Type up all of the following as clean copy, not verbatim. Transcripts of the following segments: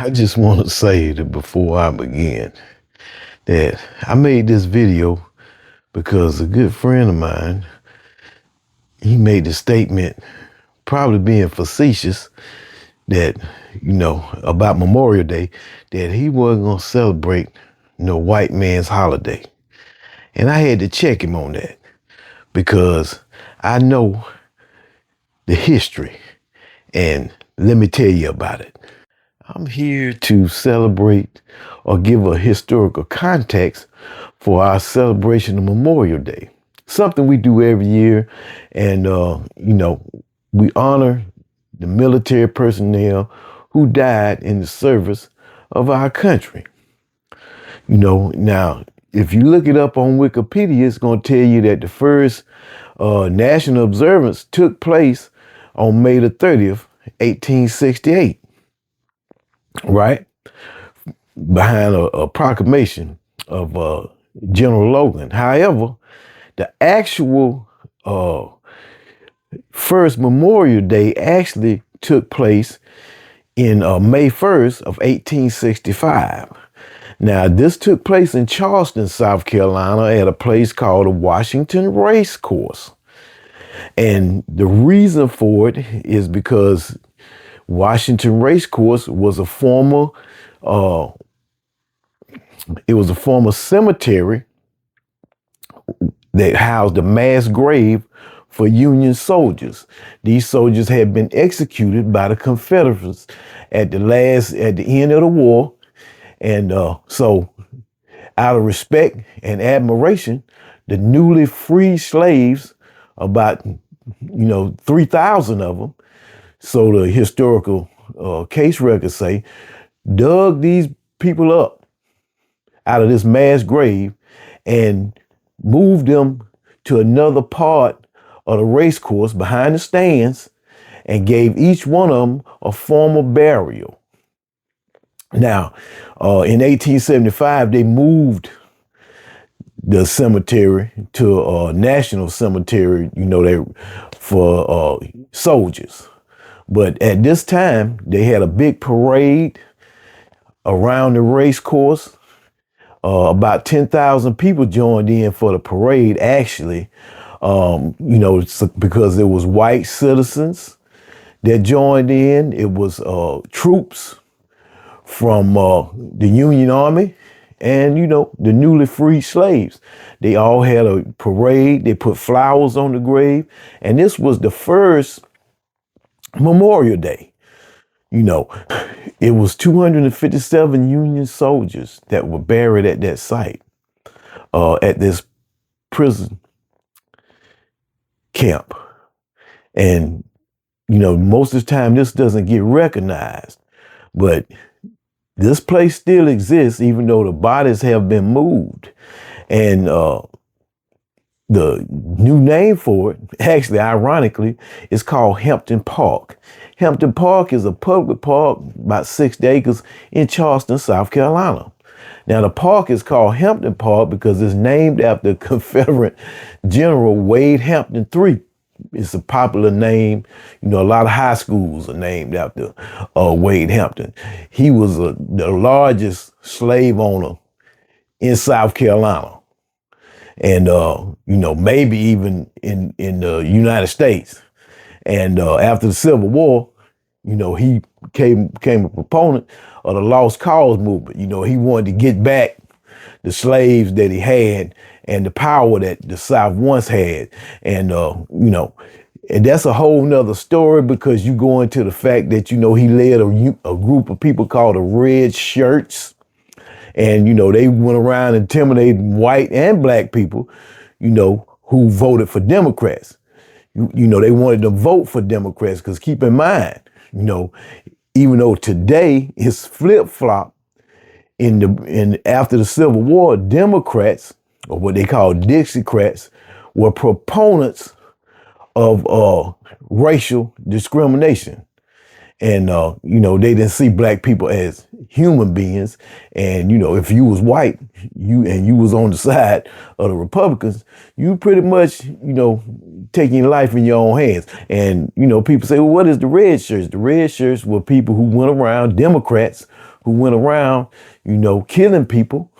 I just want to say that before I begin that I made this video because a good friend of mine, he made the statement, probably being facetious, that, about Memorial Day, that he wasn't going to celebrate no white man's holiday. And I had to check him on that because I know the history, and let me tell you about it. I'm here to celebrate or give a historical context for our celebration of Memorial Day. Something we do every year. And, we honor the military personnel who died in the service of our country. Now, if you look it up on Wikipedia, it's going to tell you that the first national observance took place on May the 30th, 1868. Right? Behind a proclamation of General Logan. However, the actual first Memorial Day actually took place in May 1st of 1865. Now, this took place in Charleston, South Carolina, at a place called the Washington Race Course. And the reason for it is because Washington Race Course was a former cemetery that housed a mass grave for Union soldiers. These soldiers had been executed by the Confederates at the end of the war. And so out of respect and admiration, the newly freed slaves, about 3,000 of them, so the historical case records say, dug these people up out of this mass grave and moved them to another part of the race course behind the stands and gave each one of them a formal burial. Now, in 1875, they moved the cemetery to a national cemetery, for soldiers. But at this time, they had a big parade around the race course. About 10,000 people joined in for the parade, actually, because it was white citizens that joined in. It was troops from the Union Army and, the newly freed slaves. They all had a parade. They put flowers on the grave. And this was the first Memorial Day. It was 257 Union soldiers that were buried at that site, at this prison camp. And, most of the time this doesn't get recognized, but this place still exists, even though the bodies have been moved. And the new name for it, actually, ironically, is called Hampton Park. Hampton Park is a public park, about 60 acres in Charleston, South Carolina. Now, the park is called Hampton Park because it's named after Confederate General Wade Hampton III. It's a popular name. A lot of high schools are named after Wade Hampton. He was the largest slave owner in South Carolina. And, maybe even in the United States. And after the Civil War, he became a proponent of the Lost Cause movement. He wanted to get back the slaves that he had and the power that the South once had. And, and that's a whole nother story because you go into the fact that, he led a group of people called the Red Shirts. And, they went around intimidating white and black people, who voted for Democrats. They wanted to vote for Democrats because keep in mind, even though today it's flip-flop, after the Civil War, Democrats, or what they call Dixiecrats, were proponents of racial discrimination. And, they didn't see black people as human beings. And, if you was white, you was on the side of the Republicans, you pretty much, taking your life in your own hands. And, people say, well, what is the red shirts? The red shirts were people who went around, Democrats, who went around, killing people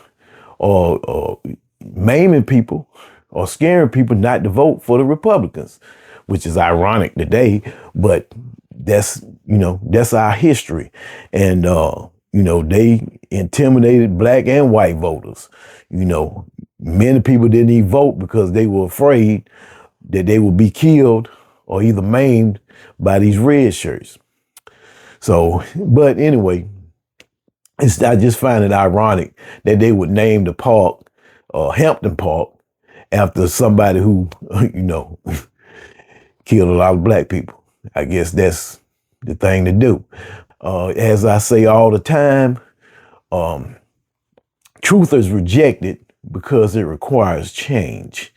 or maiming people or scaring people not to vote for the Republicans, which is ironic today, but that's our history. And, they intimidated black and white voters. Many people didn't even vote because they were afraid that they would be killed or either maimed by these red shirts. So, but anyway, I just find it ironic that they would name the park Hampton Park after somebody who, killed a lot of black people. I guess that's the thing to do. As I say all the time, truth is rejected because it requires change.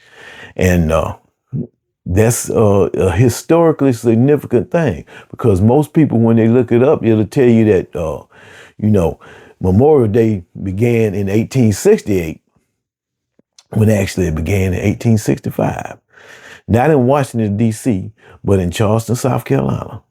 And that's a historically significant thing, because most people, when they look it up, it'll tell you that, Memorial Day began in 1868, when actually it began in 1865. Not in Washington, D.C., but in Charleston, South Carolina.